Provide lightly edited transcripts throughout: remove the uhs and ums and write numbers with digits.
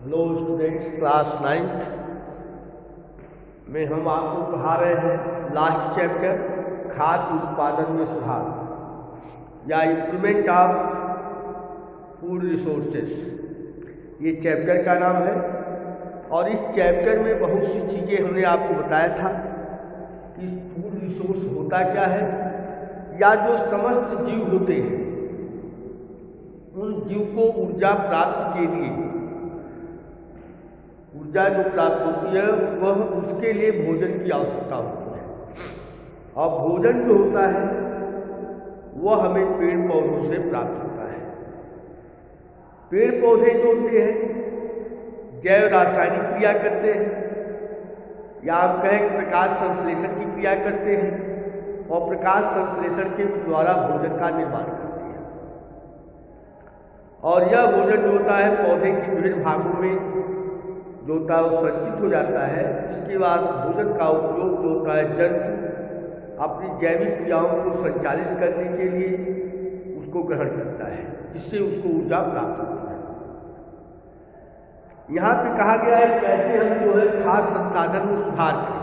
Hello students, class 9th में हम आपको पढ़ा रहे हैं लास्ट चैप्टर खाद्य उत्पादन में सुधार या इम्प्रूवमेंट ऑफ फूड रिसोर्सेस। ये चैप्टर का नाम है और इस चैप्टर में बहुत सी चीज़ें हमने आपको बताया था कि फूड रिसोर्स होता क्या है या जो समस्त जीव होते हैं उन जीव को ऊर्जा प्राप्ति के लिए ऊर्जा जो प्राप्त होती है वह उसके लिए भोजन की आवश्यकता होती है और भोजन जो होता है वह हमें पेड़ पौधों से प्राप्त होता है। पेड़ पौधे जो होते हैं जैव रासायनिक क्रिया करते हैं या आप कहें कि प्रकाश संश्लेषण की क्रिया करते हैं और प्रकाश संश्लेषण के द्वारा भोजन का निर्माण करते हैं। और यह भोजन जो होता है पौधे के विभिन्न भागों में जो होता है वो संचित हो जाता है। इसके बाद भोजन का उपयोग जो होता है जंतु अपनी जैविक क्रियाओं को संचालित करने के लिए उसको ग्रहण करता है, जिससे उसको ऊर्जा प्राप्त होती है। यहाँ पे कहा गया है कैसे हम जो है खाद्य संसाधन में सुधार करें।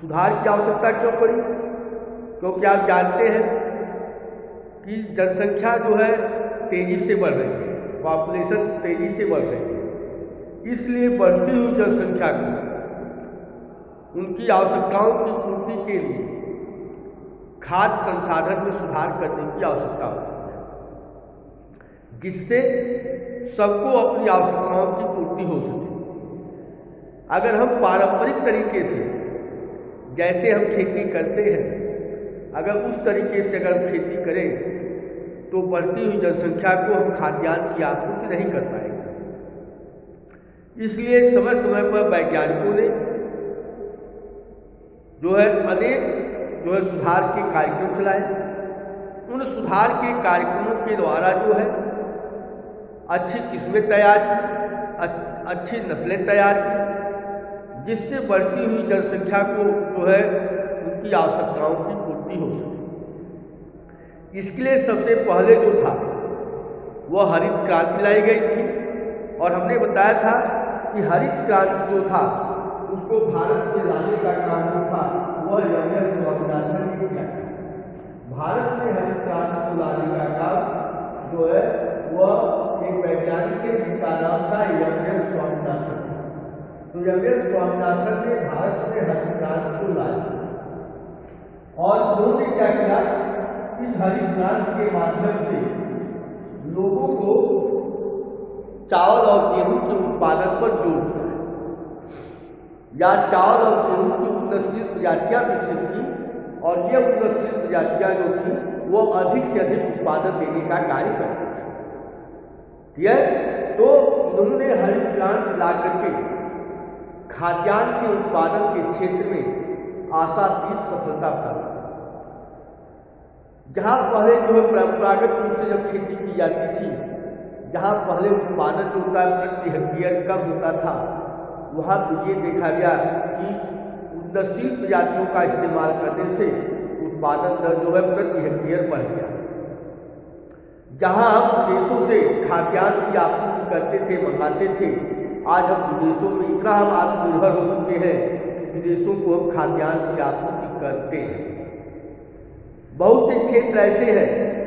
सुधार की आवश्यकता क्यों पड़ी? क्योंकि आप जानते हैं कि जनसंख्या जो है तेजी से बढ़ रही है, पॉपुलेशन तेजी से बढ़ रही है। इसलिए बढ़ती हुई जनसंख्या को उनकी आवश्यकताओं की पूर्ति के लिए खाद्य संसाधन में सुधार करने की आवश्यकता होती है, जिससे सबको अपनी आवश्यकताओं की पूर्ति हो सके। अगर हम पारंपरिक तरीके से जैसे हम खेती करते हैं, अगर उस तरीके से अगर हम खेती करें तो बढ़ती हुई जनसंख्या को हम खाद्यान्न की आपूर्ति नहीं कर पाएंगे। इसलिए समय समय पर वैज्ञानिकों ने जो है अनेक जो है सुधार के कार्यक्रम चलाए। उन सुधार के कार्यक्रमों के द्वारा जो है अच्छी किस्में तैयार की, अच्छी नस्लें तैयार की, जिससे बढ़ती हुई जनसंख्या को जो है उनकी आवश्यकताओं की पूर्ति हो सके। इसके लिए सबसे पहले जो था वह हरित क्रांति लाई गई थी और हमने बताया था कि हरित क्रांति जो था उसको भारत में लाने का काम जो था वह यंगेस स्वामीनाथन ने किया। भारत में हरित क्रांति को लाने का काम जो है वह एक वैज्ञानिक है जिनका नाम था यंगेस स्वामीनाथन। तो यंगेस स्वामीनाथन ने भारत में हरित क्रांति को लाया और उन्होंने क्या किया, इस हरित क्रांति के माध्यम से लोगों को चावल और गेहूं के उत्पादन पर जोर दिया या चावल और गेहूं की उन्नतशील प्रजातियां विकसित की और ये उन्नतशील प्रजातियां जो थी वो अधिक से अधिक उत्पादन देने का कार्य करती थी। ठीक है, तो उन्होंने हरित क्रांति ला करके खाद्यान्न के उत्पादन के क्षेत्र में आशातीत सफलता प्राप्त। जहां पहले जो है परंपरागत रूप से जब खेती की जाती थी, जहाँ पहले उत्पादन जो होता है प्रति हेक्टेयर कम होता था, वहाँ तो ये देखा गया कि उन्नतशील प्रजातियों का इस्तेमाल करने से उत्पादन दर जो है प्रति हेक्टेयर बढ़ गया। जहाँ हम विदेशों से खाद्यान्न की आपूर्ति करते थे, मंगाते थे, आज हम विदेशों में इतना हम आत्मनिर्भर हो चुके हैं कि विदेशों को हम खाद्यान्न की आपूर्ति करते हैं। बहुत से क्षेत्र ऐसे हैं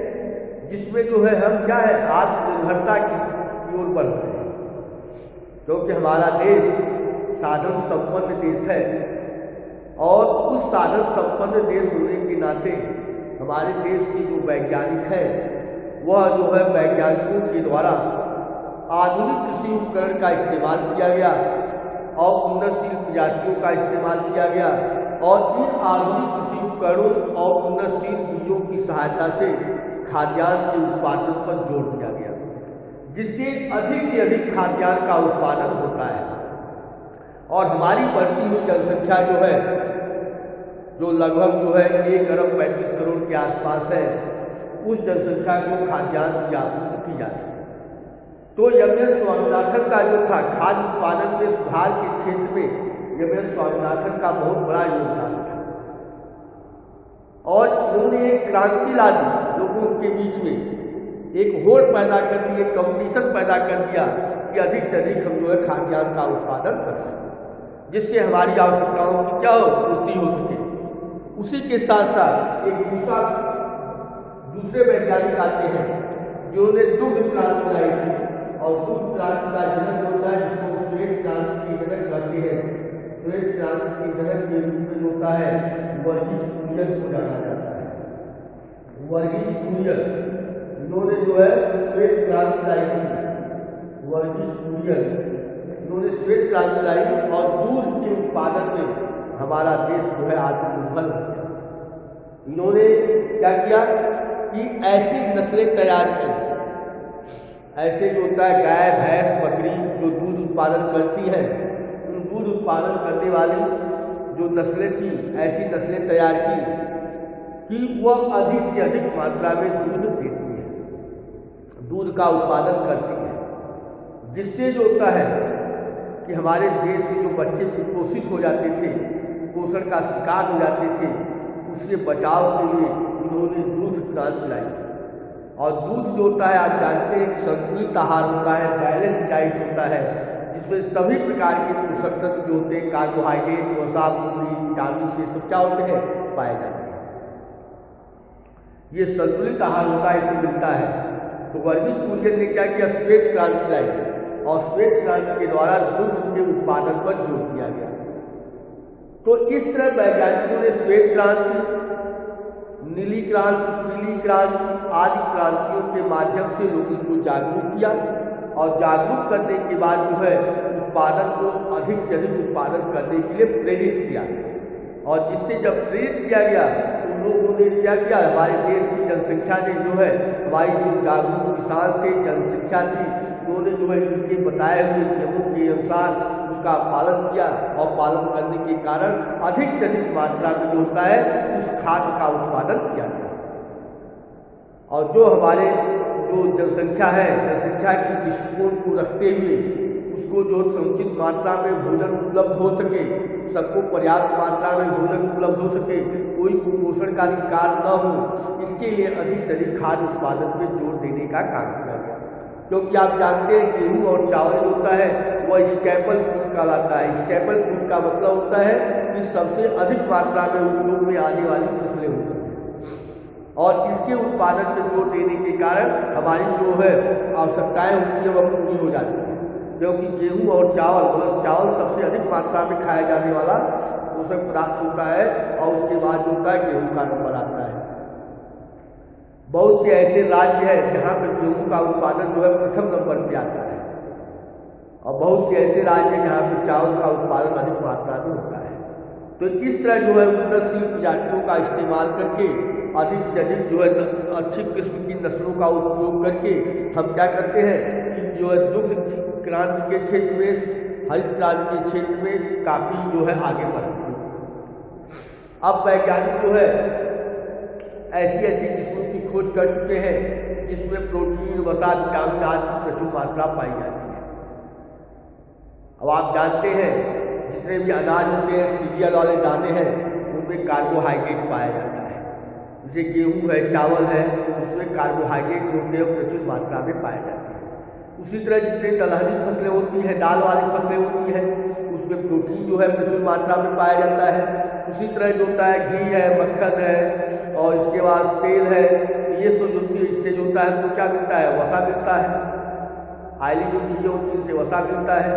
जिसमें जो है हम क्या है आत्मनिर्भरता की ओर बढ़ रहे हैं, क्योंकि हमारा देश साधन संपन्न देश है और उस साधन संपन्न देश होने के नाते हमारे देश के जो वैज्ञानिक है वह जो है वैज्ञानिकों के द्वारा आधुनिक कृषि उपकरण का इस्तेमाल किया गया और उन्नतशील प्रजातियों का इस्तेमाल किया गया और इन आधुनिक कृषि उपकरणों और उन्नतशील बीजों की सहायता से खाद्यान्न के उत्पादन पर जोर दिया गया, जिससे अधिक से अधिक खाद्यान्न का उत्पादन होता है। और हमारी बढ़ती हुई जनसंख्या जो है जो लगभग जो है 1 अरब 35 करोड़ के आसपास है, उस जनसंख्या को खाद्यान्न की आपूर्ति की जा सके। तो यंगेस स्वामीनाथन का जो था खाद्य उत्पादन में सुधार के क्षेत्र में यंगेस स्वामीनाथन का बहुत बड़ा योगदान था और उन्होंने एक क्रांति ला दी लोगों के बीच में, एक होड़ पैदा कर दी, एक कंपटीशन पैदा कर दिया कि अधिक से अधिक हम जो है खाद्यान्न का उत्पादन कर सकें, जिससे हमारी आवश्यकताओं की क्या हो, पूर्ति हो सके। उसी के साथ साथ एक दूसरे वैज्ञानिक आते हैं जिन्होंने दुग्ध क्रांति लाई थी, और दुग्ध क्रांति का जनक होता है जिसको श्वेत क्रांति की जनक कहते हैं। श्वेत क्रांति की जनक के रूप में होता है वर्गीज कुरियन को जाना जाता है। वर्गीज कुरियन इन्होंने जो है श्वेत क्रांति लाई थी। वर्गीज कुरियन इन्होंने श्वेत क्रांति लाई और दूध के उत्पादन में हमारा देश जो है आत्मनिर्भर हो गया। इन्होंने क्या किया कि ऐसी नस्लें तैयार की, ऐसे जो होता है गाय भैंस बकरी जो दूध उत्पादन करती है, उन दूध उत्पादन करने वाली जो नस्लें थी, ऐसी नस्लें तैयार की कि वह अधिक से अधिक मात्रा में दूध देती है, दूध का उत्पादन करती है, जिससे जो होता है कि हमारे देश के जो बच्चे कुपोषित हो जाते थे, पोषण का शिकार हो जाते थे, उससे बचाव के लिए उन्होंने दूध क्रांति लाई। और दूध जो होता है आप जानते हैं एक संतुलित आहार होता है, बैलेंस डाइट होता है, जिसमें सभी प्रकार के पोषक तत्व जो होते हैं, कार्बोहाइड्रेट, वसा, प्रोटीन, विटामिन से सब क्या होते हैं, पाए जाते हैं। ये संतुलित आहार होता है, इसमें मिलता है। तो वर्गीज कुरियन ने क्या किया, श्वेत क्रांति लाई और श्वेत क्रांति के द्वारा दूध के उत्पादन पर जोर दिया गया। तो इस तरह वैज्ञानिकों ने श्वेत क्रांति, नीली क्रांति, पीली क्रांति आदि क्रांतियों के माध्यम से लोगों को जागरूक किया, और जागरूक करने के बाद जो है उत्पादन को अधिक से अधिक उत्पादन करने के लिए प्रेरित किया। और जिससे जब प्रेरित किया गया तो लोगों ने क्या किया, हमारे देश की जनसंख्या ने जो है, हमारी जो जागरूक किसान थे, जनसंख्या थी, उन्होंने जो है इनके बताए हुए नियमों के अनुसार उसका पालन किया, और पालन करने के कारण अधिक से अधिक मात्रा में जो होता है उस खाद्य का उत्पादन किया गया। और जो हमारे जो जनसंख्या है, जनसंख्या की दृष्टिकोण को रखते हुए उसको जो समुचित मात्रा में भोजन उपलब्ध हो सके, सबको पर्याप्त मात्रा में भोजन उपलब्ध हो सके, कोई कुपोषण का शिकार न हो, इसके लिए अधिक से अधिक खाद्य उत्पादन पर जोर देने का काम किया गया। क्योंकि आप जानते हैं गेहूं और चावल जो होता है वह स्टेपल फूड कहलाता है। स्टेपल फूड का मतलब होता है कि सबसे अधिक मात्रा में उपयोग में आने वाली फसलें होती हैं, और इसके उत्पादन पर जोर देने के कारण हमारी जो है आवश्यकताएं होती है वह पूरी हो जाती है। क्योंकि गेहूं और चावल सबसे अधिक मात्रा में खाया जाने वाला पोषक प्राप्त होता है, और उसके बाद जो होता है गेहूं का नंबर आता है। बहुत से ऐसे राज्य हैं जहाँ पर गेहूं का उत्पादन जो है प्रथम नंबर पे आता है, और बहुत से ऐसे राज्य हैं जहाँ पर चावल का उत्पादन अधिक मात्रा में होता है। तो इस तरह जो है उन्नतशील प्रजातियों का इस्तेमाल करके अधिक से अधिक जो है अच्छी किस्म की नस्लों का उपयोग करके हम क्या करते हैं कि जो है दुग्ध क्रांति के क्षेत्र में, हरित क्रांति के क्षेत्र में काफ़ी जो है आगे बढ़ते हैं। अब वैज्ञानिक जो है ऐसी ऐसी किस्मों की खोज कर चुके हैं जिसमें प्रोटीन, वसा, विटामिन आदि की प्रचुर मात्रा पाई जाती है। अब आप जानते हैं जितने भी अनाज होते हैं, सीरियल वाले दाने हैं, उनमें कार्बोहाइड्रेट पाया जाता है। जैसे गेहूं है, चावल है, उसमें कार्बोहाइड्रेट होते हैं प्रचुर मात्रा में पाए जाते हैं। उसी तरह जितने दलहनी फसलें होती हैं, दाल वाली फसलें होती हैं, उसमें प्रोटीन जो है प्रचुर मात्रा में पाया जाता है। उसी तरह जो होता है घी है, मक्खन है, और इसके बाद तेल है, ये सब जो इससे जो होता है तो क्या मिलता है, वसा मिलता है। आयली जो चीज़ें होती हैं इससे वसा मिलता है।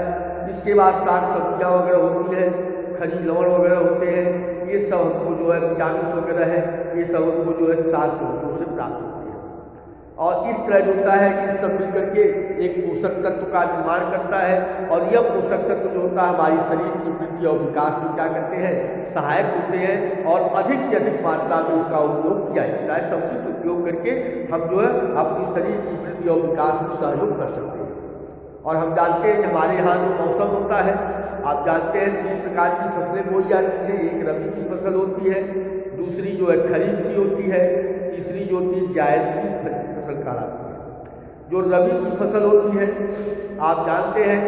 इसके बाद साग सब्जियाँ वगैरह होती हैं, खनिज लवण वगैरह होते हैं, ये सब हमको जो है विटामिन वगैरह है, ये सब हमको जो है साग सब्जियों से प्राप्त होते हैं। और इस तरह जो होता है कि सब मिल करके एक पोषक तत्व का निर्माण करता है, और यह पोषक तत्व जो होता है हमारी शरीर की वृद्धि और विकास में क्या करते हैं, सहायक होते हैं, और अधिक से अधिक मात्रा में इसका उपयोग किया जाता है। समुचित उपयोग करके हम जो है अपनी शरीर की वृद्धि और विकास में सहयोग कर सकते हैं। और हम जानते हैं कि हमारे यहाँ जो मौसम होता है, आप जानते हैं 3 प्रकार की फसलें बोई जाती हैं। एक रबी की फसल होती है, दूसरी जो है खरीफ की होती है, तीसरी जो होती है जायद की फसल कहलाती है। जो रबी की फसल होती है, आप जानते हैं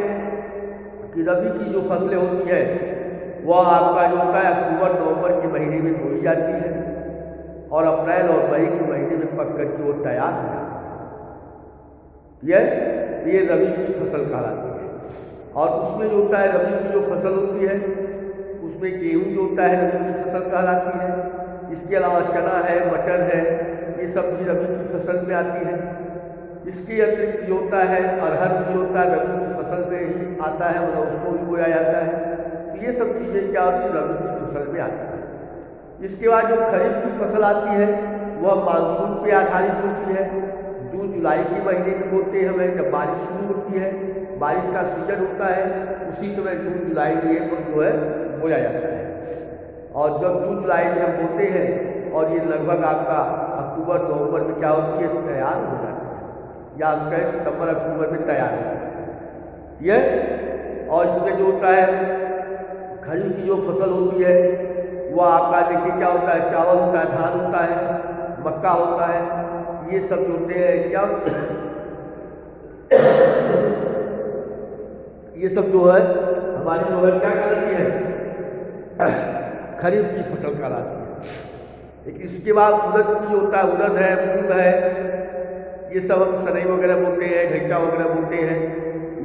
कि रबी की जो फसलें होती है वह आपका जो होता है अक्टूबर नवंबर के महीने में बोई जाती है, और अप्रैल और मई के महीने में पक करके वो तैयार हो जाती है। ये रबी की फसल कहलाती है। और उसमें जो होता है रबी की जो फसल होती है उसमें गेहूँ जो होता है रबी की फसल कहलाती है। इसके अलावा चना है, मटर है, ये सब भी रबी की फसल में आती है। इसके अतिरिक्त जो होता है अरहर भी होता है रबी की फसल में ही आता है, मतलब उसको भी बोया जाता है। तो ये सब चीज़ें क्या होती है रबी की फसल में आती है। इसके बाद जो खरीफ की फसल आती है वह मानसून पे आधारित होती है। जून जुलाई के महीने में बोते हैं हमें, जब बारिश शुरू होती है, बारिश का सीजन होता है, उसी समय जून जुलाई में ये जो है बोया जाता है। और जब जून जुलाई में हम बोते हैं और ये लगभग आपका अक्टूबर नवंबर में क्या होती है तैयार हो जाती है, या हम कहें सितंबर अक्टूबर में तैयार हो जाती है ये। और इसमें जो होता है खरीफ की जो फसल होती है वो आपका देखिए क्या होता है, चावल होता है, धान होता है, मक्का होता है, ये सब जो होते हैं क्या ये सब जो है हमारी जो है क्या कहलाती है खरीफ की फसल कहलाती है। लेकिन इसके बाद उड़द की होता है, उड़द है, मूंग है, ये सब हम सनई वगैरह बोलते हैं, ढेंचा वगैरह बोलते हैं,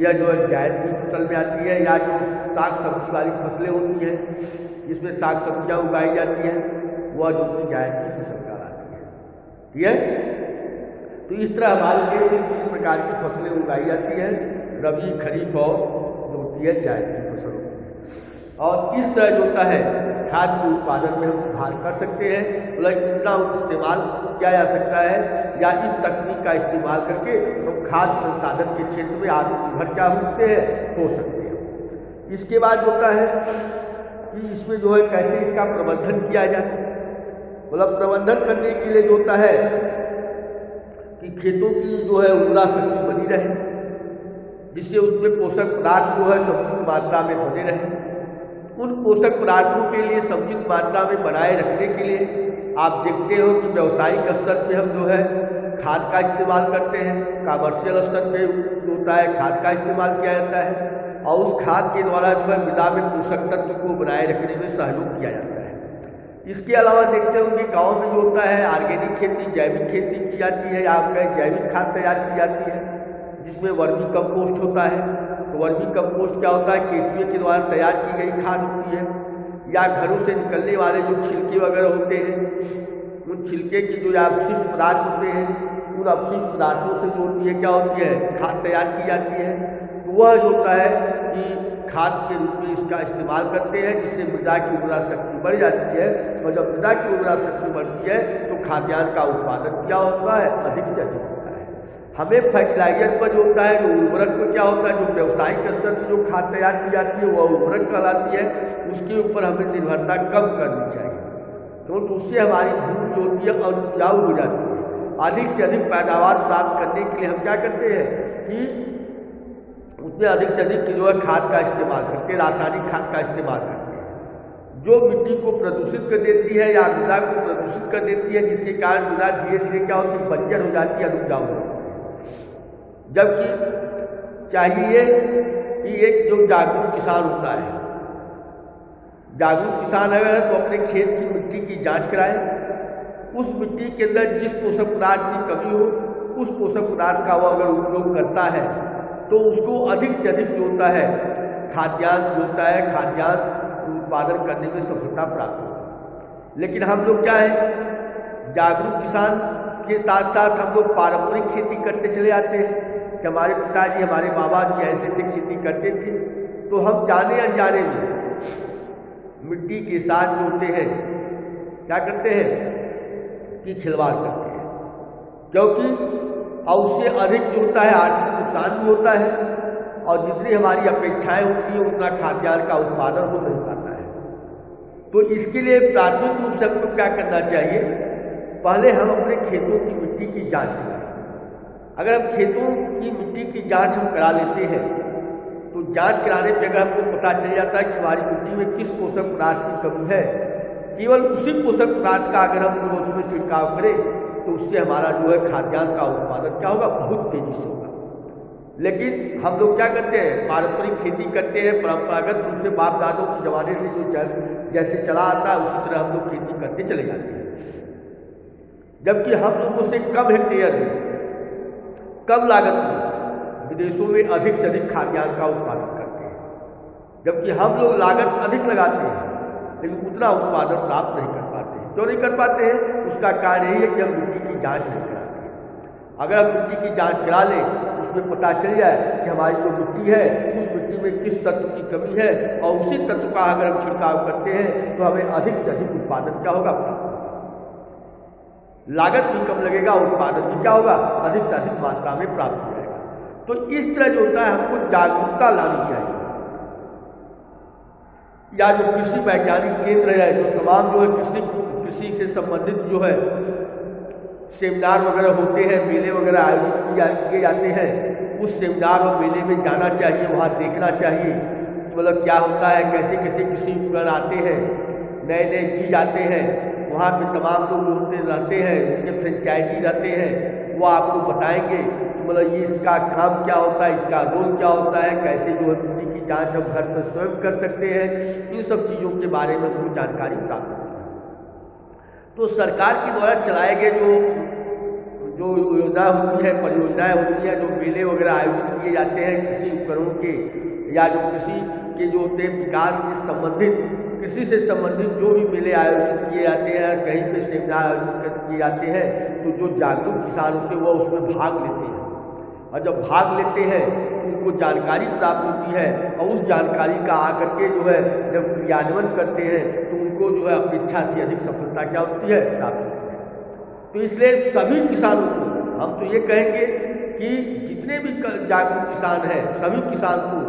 या जो है जायद की फसल में आती है। या जो साग सब्जी वाली फसलें होती हैं जिसमें साग सब्जियाँ उगाई जाती हैं वह जो कि जायद की फसल कहलाती है। ठीक है, तो इस तरह हमारे देश में 3 प्रकार की फसलें उगाई जाती हैं, रबी, खरीफ और जो होती है जायद की फसल होती है। और इस तरह जो होता है खाद्य के उत्पादन में हम सुधार कर सकते हैं, मतलब इतना इस्तेमाल किया जा सकता है, या इस तकनीक का इस्तेमाल करके हम खाद्य संसाधन के क्षेत्र में आत्मनिर्भर क्या होते हैं हो सकते हैं। इसके बाद होता है कि इसमें जो है कैसे इसका प्रबंधन किया जाए, मतलब प्रबंधन करने के लिए जो होता है कि खेतों की जो है उर्वरा शक्ति बनी रहे, जिससे उसमें पोषक पदार्थ जो है समुचित मात्रा में बने रहे। उन पोषक पदार्थों के लिए समुचित मात्रा में बनाए रखने के लिए आप देखते हो कि व्यावसायिक स्तर पे हम जो है खाद का इस्तेमाल करते हैं, कमर्शियल स्तर पे जो होता है खाद का इस्तेमाल किया जाता है, और उस खाद के द्वारा जो है मृदा में पोषक तत्व को बनाए रखने में सहयोग किया जाता है। इसके अलावा देखते हो कि गाँव में जो होता है ऑर्गेनिक खेती, जैविक खेती की जाती है, या आप कहें जैविक खाद तैयार की जाती है, जिसमें वर्मी कंपोस्ट होता है। तो वर्मी कंपोस्ट क्या होता है, केंचुए के द्वारा तैयार की गई खाद होती है, या घरों से निकलने वाले जो छिलके वगैरह होते हैं, उन छिलके की जो अपशिष्ट पदार्थ होते हैं, उन अपशिष्ट पदार्थों से जो होती है क्या होती है खाद तैयार की जाती है। तो वह जो होता है कि खाद के रूप में इसका इस्तेमाल करते हैं, जिससे मृदा की उर्वरा शक्ति बढ़ जाती है। और जब मृदा की उर्वरा शक्ति बढ़ती है तो खाद्यान्न का उत्पादन क्या होता है, अधिक से अधिक होता है। हमें फर्टिलाइजर पर जो होता है, जो उर्वरक पर क्या होता है, जो व्यावसायिक स्तर पर जो खाद तैयार की जाती है वह उर्वरक कहलाती है, उसके ऊपर हमें निर्भरता कम करनी चाहिए, क्योंकि उससे हमारी भूमि जो होती है उपजाऊ हो जाती है। अधिक से अधिक पैदावार प्राप्त करने के लिए हम क्या करते हैं कि उसमें अधिक से अधिक जो है खाद का इस्तेमाल करते हैं, रासायनिक खाद का इस्तेमाल करते हैं, जो मिट्टी को प्रदूषित कर देती है या मृदा को प्रदूषित कर देती है, जिसके कारण मृदा धीरे धीरे क्या होती है बंजर हो जाती है, अनुपजाऊ हो जाती है। जबकि चाहिए कि एक जो जागरूक किसान होता है, जागरूक किसान अगर तो अपने खेत की मिट्टी की जांच कराए, उस मिट्टी के अंदर जिस पोषक पदार्थ की कमी हो उस पोषक पदार्थ का वह अगर उपयोग करता है तो उसको अधिक से अधिक जो होता है खाद्यान्न जो होता है खाद्यान्न उत्पादन करने में सफलता प्राप्त होती है। लेकिन हम लोग क्या है, जागरूक किसान के साथ साथ हम लोग पारंपरिक खेती करते चले जाते हैं कि हमारे पिताजी हमारे बाबा जी ऐसे ऐसे खेती करते थे, तो हम जाने अनजाने में मिट्टी के साथ जो होते हैं क्या करते हैं कि खिलवाड़ करते हैं, क्योंकि और उससे अधिक जो होता है आर्थिक नुकसान भी होता है, और जितनी हमारी अपेक्षाएं होती हैं उतना खाद्यान्न का उत्पादन हो नहीं पाता है। तो इसके लिए प्राथमिक रूप से हमको क्या करना चाहिए, पहले हम अपने खेतों की मिट्टी की जांच कराएं। अगर हम खेतों की मिट्टी की जांच हम करा लेते हैं तो जांच कराने पर अगर हमको पता चल जाता है कि हमारी मिट्टी में किस पोषक पदार्थ की कमी है, केवल उसी पोषक पदार्थ का अगर हम रोज में छिड़काव करें तो उससे हमारा जो है खाद्यान्न का उत्पादन क्या होगा, बहुत तेजी से होगा। लेकिन हम लोग क्या करते हैं, पारंपरिक खेती करते हैं, परंपरागत रूप से बाप दादों के जमाने से जो जैसे चला आता है उसी तरह हम लोग खेती करते चले जाते हैं। जबकि हम लोगों से कम हेक्टेयर में, कम लागत में विदेशों में अधिक से अधिक खाद्यान्न का उत्पादन करते हैं, जबकि हम लोग लागत अधिक लगाते हैं लेकिन उतना उत्पादन प्राप्त नहीं कर पाते हैं। क्यों नहीं कर पाते हैं? उसका कारण यही है कि हम मिट्टी की जांच नहीं कराते हैं। अगर हम मिट्टी की जांच करा लें, उसमें पता चल जाए कि हमारी जो मिट्टी है उस मिट्टी में किस तत्व की कमी है और उसी तत्व का अगर हम छिड़काव करते हैं तो हमें अधिक से अधिक उत्पादन क्या होगा, लागत भी कम लगेगा, उत्पादन भी क्या होगा, अधिक से अधिक मात्रा में प्राप्त हो जाएगा। तो इस तरह जो होता है हमको जागरूकता लानी चाहिए, या जो कृषि वैज्ञानिक केंद्र है, जो तमाम जो है कृषि से संबंधित जो है सेमिनार वगैरह होते हैं, मेले वगैरह आयोजित किए जाते हैं, उस सेमिनार और मेले में जाना चाहिए, वहाँ देखना चाहिए मतलब क्या होता है, कैसे कैसे कृषि उपकरण आते हैं, नए नए बीज आते हैं। वहाँ पे तमाम लोग होते रहते हैं, उनके फ्रेंचाइजी रहते हैं, वो आपको बताएंगे मतलब ये इसका काम क्या होता है, इसका रोल क्या होता है, कैसे जो है मिट्टी की जांच हम घर पर स्वयं कर सकते हैं। इन सब चीज़ों के बारे में उनको जानकारी प्राप्त होती है। तो सरकार के द्वारा चलाए गए जो योजना होती है, परियोजनाएँ होती हैं, जो मेले वगैरह आयोजित किए जाते हैं कृषि उपकरणों के, या जो कृषि के जो होते हैं विकास के संबंधित, कृषि से संबंधित जो भी मेले आयोजित किए जाते हैं, कहीं पे सेमिनार आयोजित किए जाते हैं, तो जो जागरूक किसान होते हैं वो उसमें भाग लेते हैं, और जब भाग लेते हैं उनको जानकारी प्राप्त होती है, और उस जानकारी का आकर के जो है जब क्रियान्वयन करते हैं तो उनको जो है अपेक्षा से अधिक सफलता क्या होती है, प्राप्त होती है। तो इसलिए सभी किसानों को हम तो ये कहेंगे कि जितने भी जागरूक किसान हैं, सभी किसान को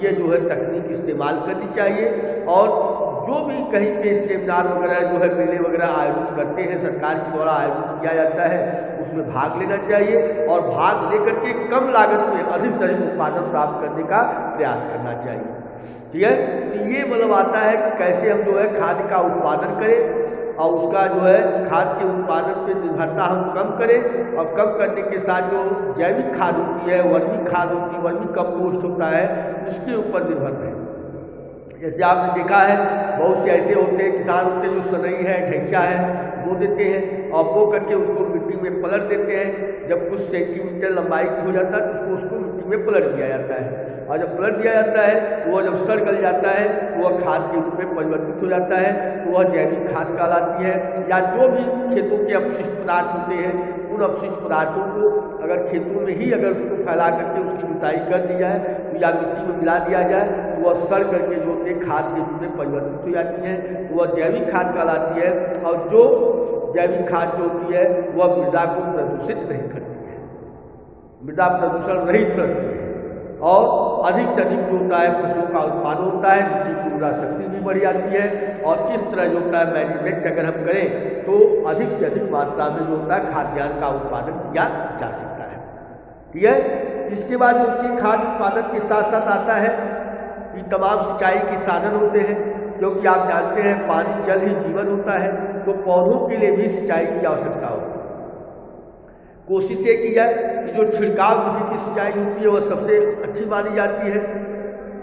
ये जो है तकनीक इस्तेमाल करनी चाहिए, और जो भी कहीं पे सेमिनार वगैरह जो है मेले वगैरह आयोजित करते हैं, सरकार के द्वारा आयोजित किया जाता है, उसमें भाग लेना चाहिए, और भाग लेकर के कम लागत में अधिक से अधिक उत्पादन प्राप्त करने का प्रयास करना चाहिए। ठीक है, तो ये मतलब आता है कि कैसे हम जो है खाद्य का उत्पादन करें, और उसका जो है खाद के उत्पादन पे निर्भरता हम कम करें, और कम करने के साथ जो जैविक खाद होती है, वर्मी खाद होती है, वर्मी कंपोस्ट होता है, उसके ऊपर निर्भर रहे। जैसे आपने देखा है बहुत से ऐसे होते हैं किसान होते हैं जो सनई है, ढेंचा है, बो देते हैं, और बो करके उसको मिट्टी में पलट देते हैं। जब कुछ सेंटीमीटर लंबाई की हो जाता है तो उसको मिट्टी में पलट दिया जाता है, और जब पलट दिया जाता है वो जब सड़ गल जाता है तो वह खाद के रूप में परिवर्तित हो जाता है, तो वह जैविक खाद कहलाती है। या जो भी खेतों के अपशिष्ट पदार्थ होते हैं, उन अपशिष्ट पदार्थों को अगर खेतों में ही अगर उसको फैला करके उसकी जुताई कर दी जाए या मिट्टी में मिला दिया जाए तो वह सड़ करके जो होते खाद के रूप में परिवर्तित हो जाती है, तो वह जैविक खाद कहलाती है। और जो जैविक खाद जो होती है वह मृदा को प्रदूषित नहीं करती है, मृदा प्रदूषण रहित करती है, और अधिक से अधिक जो होता है फसलों का उत्पादन होता है, मिट्टी की उर्वरा शक्ति भी बढ़ जाती है, और इस तरह जो होता है मैनेजमेंट अगर हम करें तो अधिक से अधिक मात्रा में जो होता है खाद्यान्न का उत्पादन किया जा सकता है। ठीक है, इसके बाद उसके खाद्य उत्पादन के साथ साथ आता है कि तमाम सिंचाई के साधन होते हैं, क्योंकि आप जानते हैं पानी जल ही जीवन होता है, तो पौधों के लिए भी सिंचाई की आवश्यकता होती है। कोशिश ये की जाए कि जो छिड़काव विधि की सिंचाई होती है वह सबसे अच्छी मानी जाती है,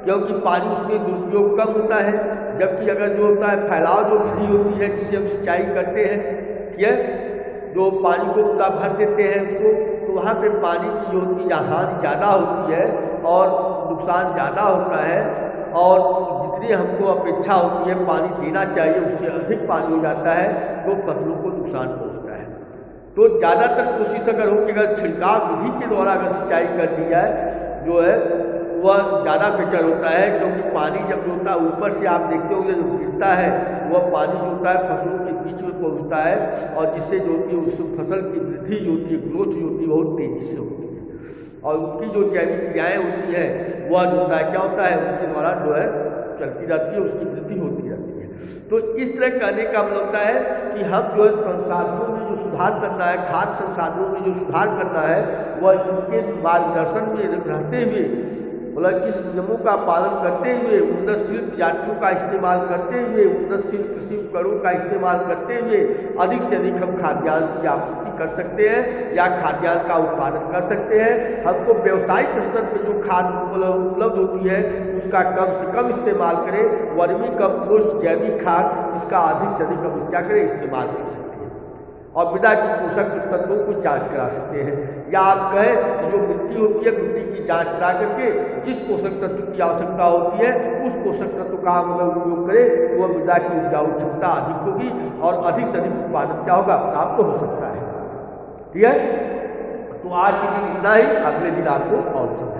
क्योंकि पानी उसमें दुरुपयोग कम होता है, जबकि अगर जो होता है फैलाव जो विधि होती है जिससे हम सिंचाई करते हैं, ठीक है, जो पानी को पूरा भर देते हैं उसको, तो वहाँ पे पानी की जो होती है हानि ज़्यादा होती है और नुकसान ज़्यादा होता है, और जितनी हमको अपेक्षा होती है पानी देना चाहिए उससे अधिक पानी हो जाता है तो फसलों को नुकसान पहुँचता है। तो ज़्यादातर कोशिश अगर हो कि अगर छिड़काव विधि के द्वारा अगर सिंचाई कर दी जाए जो है वह ज़्यादा बेहतर होता है, क्योंकि पानी जब जो होता है ऊपर से आप देखते होंगे जो गिरता है वह पानी जो होता है फसलों के बीच में पहुँचता है, और जिससे जो होती है उस फसल की वृद्धि जो होती है, ग्रोथ जो होती है बहुत तेज़ी से होती है, और उसकी जो जैविक क्रियाएँ होती हैं वह जो होता है क्या होता है उसके द्वारा जो है चलती रहती है, उसकी वृद्धि होती रहती है। तो इस तरह करने का मतलब होता है कि हम जो है संसाधनों में जो सुधार करना है, खाद्य संसाधनों में जो सुधार करना है, वह इनके मार्गदर्शन में रहते हुए मतलब इस नियमों का पालन करते हुए, उन्नतशील प्रजातियों का इस्तेमाल करते हुए, उन्नतशील कृषि उपकरणों का इस्तेमाल करते हुए अधिक से अधिक हम खाद्यान्न की आपूर्ति कर सकते हैं या खाद्यान्न का उत्पादन कर सकते हैं। हमको व्यावसायिक स्तर पर जो खाद उपलब्ध होती है उसका कम से कम इस्तेमाल करें, वर्मी कंपोस्ट जैविक खाद इसका अधिक से अधिक हम क्या करें इस्तेमाल कर सकते हैं। और मृदा की पोषक तत्वों की जांच करा सकते हैं। या आप कहें कि जो मिट्टी होती है, मिट्टी की जांच करा करके जिस पोषक तत्व की आवश्यकता होती है उस पोषक तत्व का अगर उपयोग करें तो वह मृदा की उपजाऊ क्षमता अधिक होगी और अधिक से अधिक उत्पादन क्या होगा, प्राप्त हो सकता है। ठीक है, तो आज की दिन इतना ही, अगले दिन आपको और समझाएंगे।